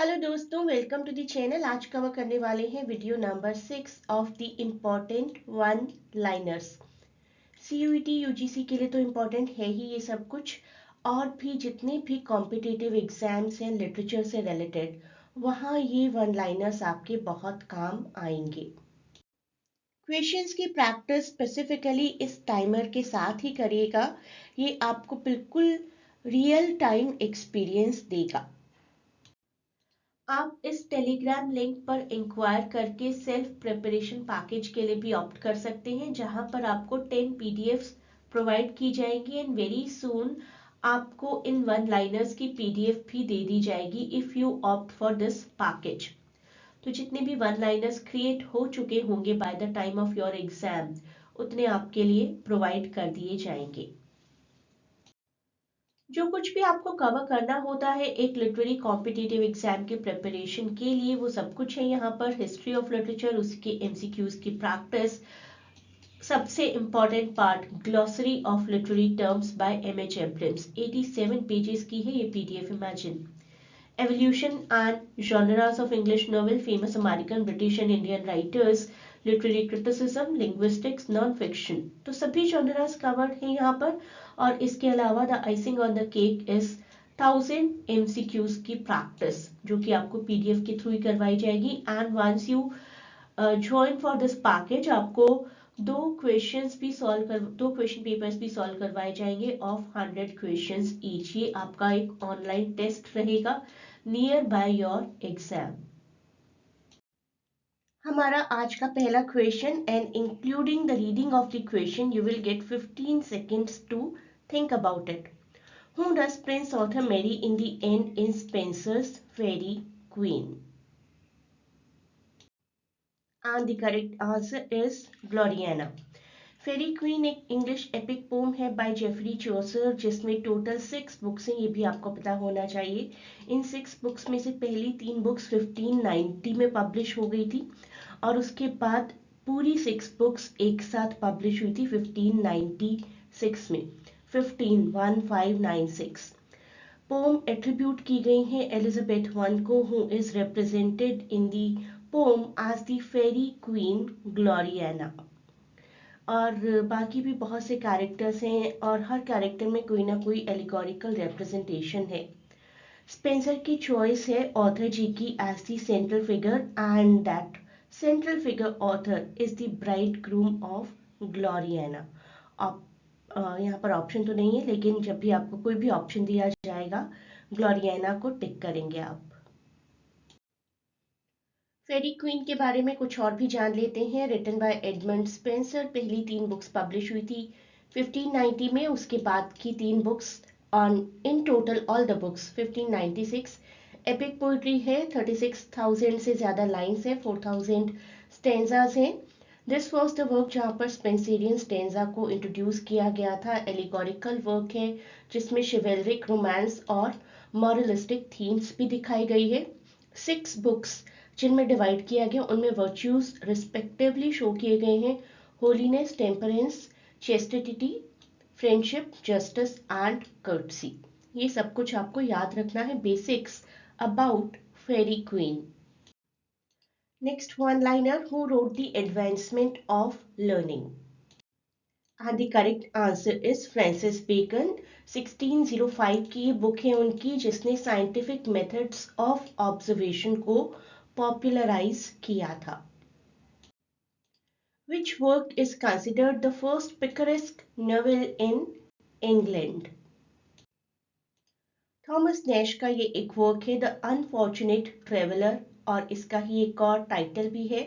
Hello दोस्तों, welcome to the channel. आज cover करने वाले हैं video number 6 of the important one liners. CUET UGC के लिए तो इम्पोर्टेंट है ही ये सब कुछ, और भी जितने भी कॉम्पिटिटिव एग्जाम्स हैं लिटरेचर से रिलेटेड, वहाँ ये वन लाइनर्स आपके बहुत काम आएंगे। क्वेश्चंस की प्रैक्टिस स्पेसिफिकली इस टाइमर के साथ ही करिएगा। ये आपको बिल्कुल रियल टाइम एक्सपीरियंस देगा। आप इस टेलीग्राम लिंक पर इंक्वायर करके सेल्फ प्रिपरेशन पैकेज के लिए भी ऑप्ट कर सकते हैं, जहां पर आपको 10 पीडीएफ्स प्रोवाइड की जाएंगी एंड वेरी सून आपको इन वन लाइनर्स की पीडीएफ भी दे दी जाएगी if you opt for this package. तो जितने भी वन लाइनर्स क्रिएट हो चुके होंगे by the time of your exam, उतने आपके लिए प्रोवाइड कर दिए जाएंगे। जो कुछ भी आपको कवर करना होता है एक लिटरेरी कॉम्पिटिटिव एग्जाम के प्रिपरेशन के लिए, वो सब कुछ है यहाँ पर। हिस्ट्री ऑफ लिटरेचर, उसके एमसीक्यूज की प्रैक्टिस, सबसे important part glossary of literary terms by MH Abrams, 87 pages की है ये PDF. Imagine evolution and genres of English novel, famous American, British and Indian writers, literary criticism, linguistics, non-fiction। तो सभी genres covered हैं यहाँ पर। और इसके अलावा the icing on the cake is 1000 MCQs की प्रैक्टिस, जो कि आपको पीडीएफ के थ्रू ही करवाई जाएगी। And once you join for this package, आपको दो क्वेश्चन पेपर्स भी सॉल्व करवाए जाएंगे ऑफ 100 क्वेश्चंस ईच। ये आपका एक ऑनलाइन टेस्ट रहेगा नियर बाय योर एग्जाम। हमारा आज का पहला question, and including the reading of the question you will get 15 seconds to think about it. Who does Prince Arthur marry in the end in Spenser's Faerie Queene? And the correct answer is Gloriana. Faerie Queene एक English epic poem है by Geoffrey Chaucer, जिसमें total 6 books हैं, ये भी आपको पता होना चाहिए। इन 6 बुक्स में से पहली 3 बुक्स 1590 में पब्लिश हो गई थी, और उसके बाद पूरी 6 बुक्स एक साथ पब्लिश हुई थी 1596 में, 151596। पोम एट्रीब्यूट की गई हैं एलिजाबेथ वन को, who is represented in the poem as the Faerie Queene Gloriana. और बाकी भी बहुत से कैरेक्टर्स हैं, और हर कैरेक्टर में कोई ना कोई एलिगोरिकल रिप्रेजेंटेशन है। स्पेंसर की चॉइस है ऑथर जी की as the central figure, and that central figure author is the bridegroom of Gloriana. आप यहाँ पर ऑप्शन तो नहीं है, लेकिन जब भी आपको कोई भी ऑप्शन दिया जाएगा, ग्लोरियाना को टिक करेंगे आप। फेरी क्वीन के बारे में कुछ और भी जान लेते हैं। रिटन बाय एडमंड स्पेंसर, पहली 3 बुक्स पब्लिश हुई थी 1590 में, उसके बाद की 3 books on in total all the books 1596। Epic poetry है, 36,000 से ज़्यादा लाइन्स हैं, 4,000 स्टेंजाज हैं। दिस वॉज द वर्क जहाँ पर स्पेंसेरियन स्टेंजा को इंट्रोड्यूस किया गया था। एलिगोरिकल वर्क है, जिसमें शिवेलरिक, रोमांस और मॉरलिस्टिक थीम्स भी दिखाई गई है। 6 बुक्स जिनमें डिवाइड किया गया, उनमें वर्च्यूज रिस्पेक्टिवली शो किए गए हैं: holiness, temperance, chastity, friendship, justice and courtesy. ये सब कुछ आपको याद रखना है, basics about Faerie Queene. Next one liner, who wrote the advancement of learning? And the correct answer is Francis Bacon. 1605 की ये बुक है उनकी, जिसने साइंटिफिक मेथड्स ऑफ ऑब्जर्वेशन को पॉपुलराइज किया था। Which work is considered the first picaresque novel in England? Thomas Nash का ये एक वर्क है, द अनफॉर्चुनेट ट्रेवलर, और इसका ही एक और टाइटल भी है,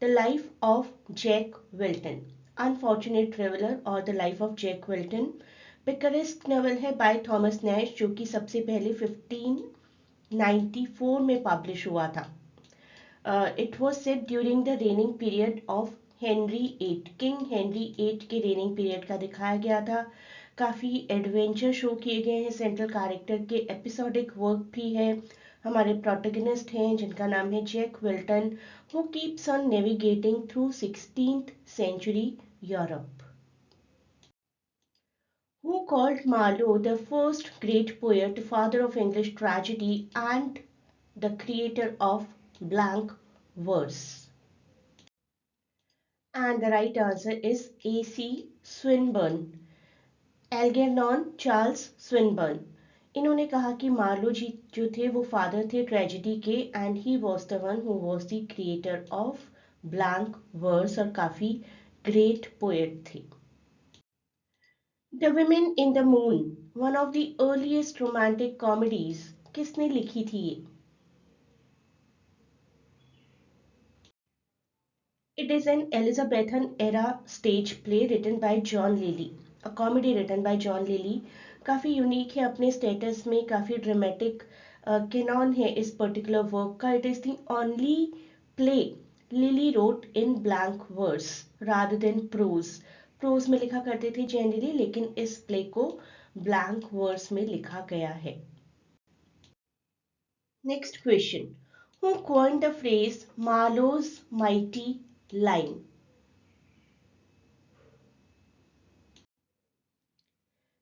the life of Jack Wilton. Unfortunate traveller और the life of Jack Wilton picaresque novel है बाय थॉमस नैश, जो कि सबसे पहले 1594 में पब्लिश हुआ था। It was set during the reigning period of Henry VIII, king Henry 8 के रेनिंग पीरियड का दिखाया गया था। काफ़ी एडवेंचर शो किए गए हैं सेंट्रल कैरेक्टर के, एपिसोडिक वर्क भी है। हमारे प्रोटैगनिस्ट हैं जिनका नाम है Jack Wilton, who keeps on navigating through 16th century Europe. Who called Marlowe the first great poet, father of English tragedy and the creator of blank verse? And the right answer is A.C. Swinburne, Algernon Charles Swinburne. इन्होंने कहा कि Marlowe जी जो थे वो father थे tragedy के, and he was the one who was the creator of blank verse, और काफी ग्रेट पोएट थे। The women in the moon, one of the earliest romantic comedies, किसने लिखी थी ये? It is an Elizabethan era stage play written by John Lilly, a comedy written by John Lilly। काफ़ी unique है अपने status में, काफ़ी ड्रामेटिक कैनॉन है इस पर्टिकुलर वर्क का। It is the only play Lyly wrote in blank verse rather than prose. Prose में लिखा करते थे जनरली, लेकिन इस प्ले को ब्लैंक वर्स में लिखा गया है। Next question, who coined the phrase Marlowe's mighty line?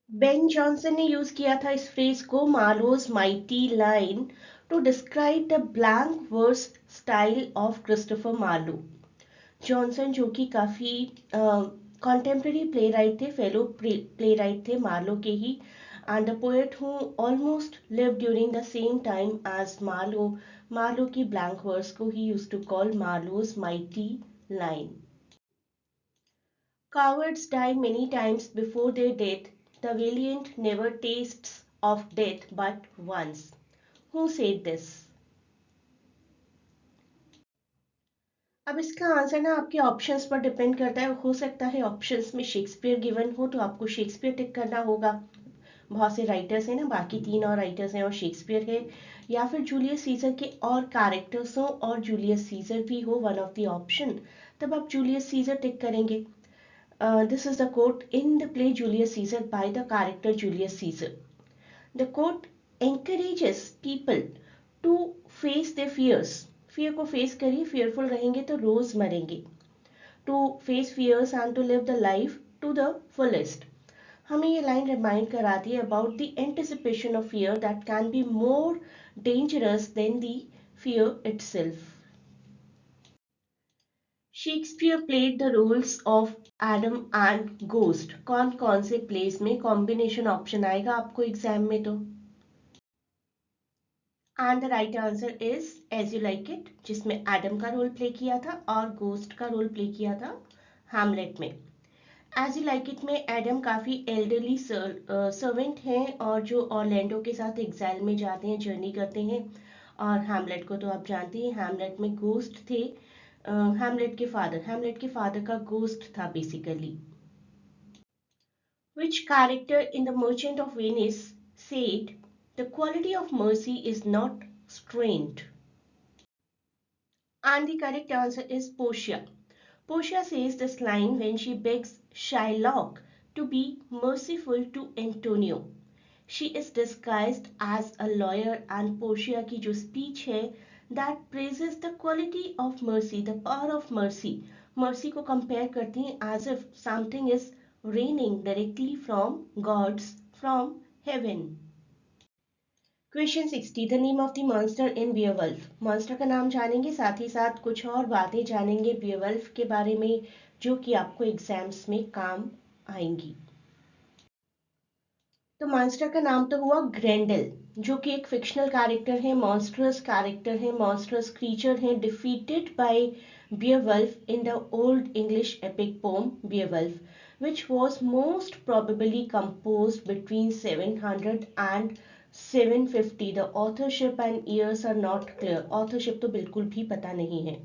Ben Jonson ने यूज किया था इस फ्रेज को, Marlowe's mighty line, to describe the blank verse style of Christopher Marlowe. Jonson जो कि काफी कॉन्टेम्प्रेरी प्ले राइट थे, फेलो प्ले राइट थे मार्लो के ही, and the poet who almost live during the same time as Marlowe. Marlowe की blank verse को ही use to call Marlowe's mighty line. Cowards die many times before their death. The valiant never tastes of death but once. Who said this? अब इसका answer ना आपके options पर depend करता है। हो सकता है ऑप्शंस में शेक्सपियर गिवन हो तो आपको शेक्सपियर टिक करना होगा। बहुत से राइटर्स हैं ना, बाकी तीन और राइटर्स हैं और शेक्सपियर है, या फिर जूलियस सीजर के और कैरेक्टर्स हो और जूलियस सीजर भी हो वन ऑफ द ऑप्शन, तब आप जूलियस सीजर टिक करेंगे। This is the quote in the play Julius Caesar by the character Julius Caesar. The quote encourages people to face their fears. Fear को face करिए, fearful रहेंगे तो रोज मरेंगे। To face fears and to live the life to the fullest. हमें ये line remind कराती है about the anticipation of fear that can be more dangerous than the fear itself. Shakespeare played the roles of Adam and ghost. कौन कौन से place में combination option आएगा आपको एग्जाम में तो? And the right answer is as you like it, जिसमें Adam का रोल प्ले किया था और घोस्ट का रोल प्ले किया था हैमलेट में। एज यू लाइक इट में एडम काफी एल्डरली सर्वेंट हैं और जो ऑरलैंडो के साथ एग्जाइल में जाते हैं, जर्नी करते हैं, और हैमलेट को तो आप जानते हैं हैमलेट में घोस्ट थे। हैमलेट के फादर का घोस्ट था basically. Which character in The Merchant of Venice said, "The quality of mercy is not strained"? And the correct answer is Portia. Portia says this line when she begs Shylock to be merciful to Antonio. She is disguised as a lawyer, and Portia की जो speech है that praises the quality of mercy, the power of mercy. Mercy को compare करती हैं as if something is raining directly from gods from heaven. Question 60. The name of the monster in Beowulf. Monster का नाम जानेंगे, साथ ही साथ कुछ और बातें जानेंगे बेवल्फ के बारे में जो कि आपको एग्जाम्स में काम आएंगी। तो मॉन्स्टर का नाम तो हुआ ग्रेंडल, जो कि एक फिक्शनल कैरेक्टर है, मॉन्स्ट्रस कैरेक्टर है, मॉन्स्ट्रस क्रीचर है, defeated by Beowulf in the old English epic poem Beowulf, which was most probably composed between 700 and 750. The authorship and years are not clear. Authorship तो बिल्कुल भी पता नहीं है।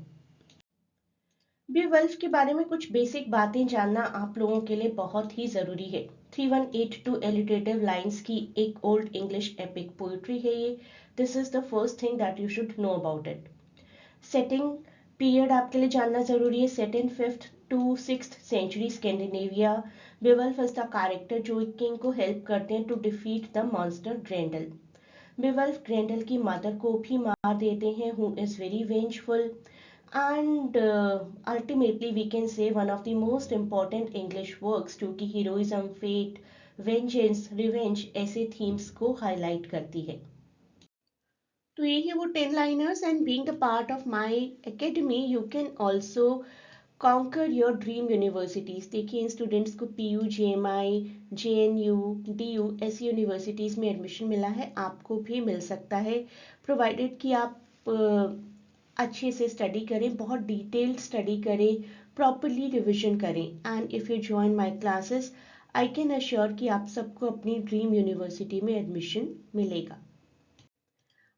बेवल्फ के बारे में कुछ बेसिक बातें जानना आप लोगों के लिए बहुत ही जरूरी है। 3182 एलिटरेटिव लाइंस की एक ओल्ड इंग्लिश एपिक पोइट्री है ये। This is the first thing that you should know about it. Setting period आपके लिए जानना जरूरी है, set in 5th to 6th century Scandinavia. Beowulf is the character जो एक किंग को हेल्प करते हैं to defeat the monster Grendel. Beowulf Grendel की मदर को भी मार देते हैं, who is very vengeful, and ultimately we can say one of the most important English works जो कि heroism, fate, vengeance, revenge ऐसे themes को highlight करती है। तो ये है वो 10 liners and being the part of my academy you can also conquer your dream universities. देखिए इन स्टूडेंट्स को पीयू, जेएमआई, जेएनयू, डीयू ऐसी यूनिवर्सिटीज में एडमिशन मिला है, आपको भी मिल सकता है, प्रोवाइडेड कि आप अच्छे से स्टडी करें, बहुत डिटेल्ड स्टडी करें, प्रॉपरली रिविजन करें। And if you join my classes I can assure कि आप सबको अपनी ड्रीम यूनिवर्सिटी में एडमिशन मिलेगा।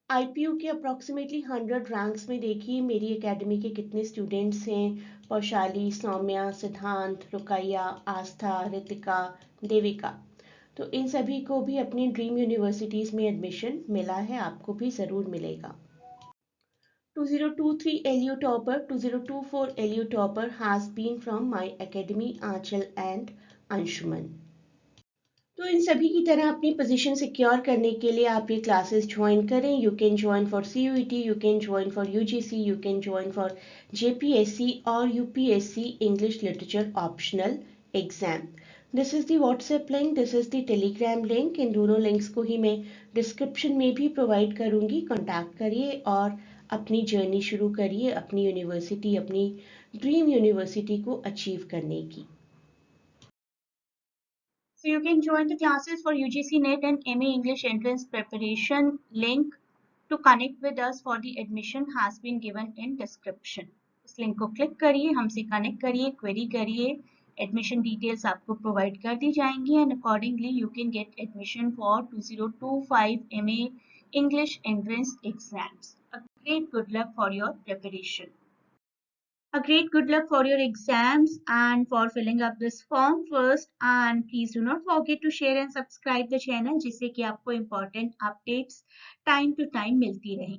आईपीयू के अप्रॉक्सीमेटली 100 रैंक्स में देखिए मेरी एकेडमी के कितने स्टूडेंट्स हैं। पौशाली, सौम्या, सिद्धांत, रुकैया, आस्था, रितिका, देविका। तो इन सभी को भी अपनी ड्रीम यूनिवर्सिटीज़ में एडमिशन मिला है, आपको भी ज़रूर मिलेगा। 2023 LU topper, 2024 LU topper has been from my academy Aanchal and Anshuman। तो इन सभी की तरह अपनी पोजीशन सिक्योर करने के लिए आप ये क्लासेस ज्वाइन करें। You can join for CUET, you can join for UGC, you can join for JPSC और UPSC English literature optional exam. This is the WhatsApp link, this is the Telegram link. इन दोनों links को ही मैं description में भी provide करूँगी। Contact करिए और अपनी जर्नी शुरू करिए अपनी यूनिवर्सिटी, अपनी ड्रीम यूनिवर्सिटी को अचीव करने की। So you can join the classes for UGC NET and MA English entrance preparation. Link to connect with us for the admission has been given in description. उस link को click करिए, हमसे connect करिए, query करिए, admission details आपको provide कर दी जाएंगी and accordingly you can get admission for 2025 MA English entrance exams. A great good luck for your preparation. A great good luck for your exams and for filling up this form first, and please do not forget to share and subscribe the channel जिससे कि आपको important updates time to time मिलती रहें।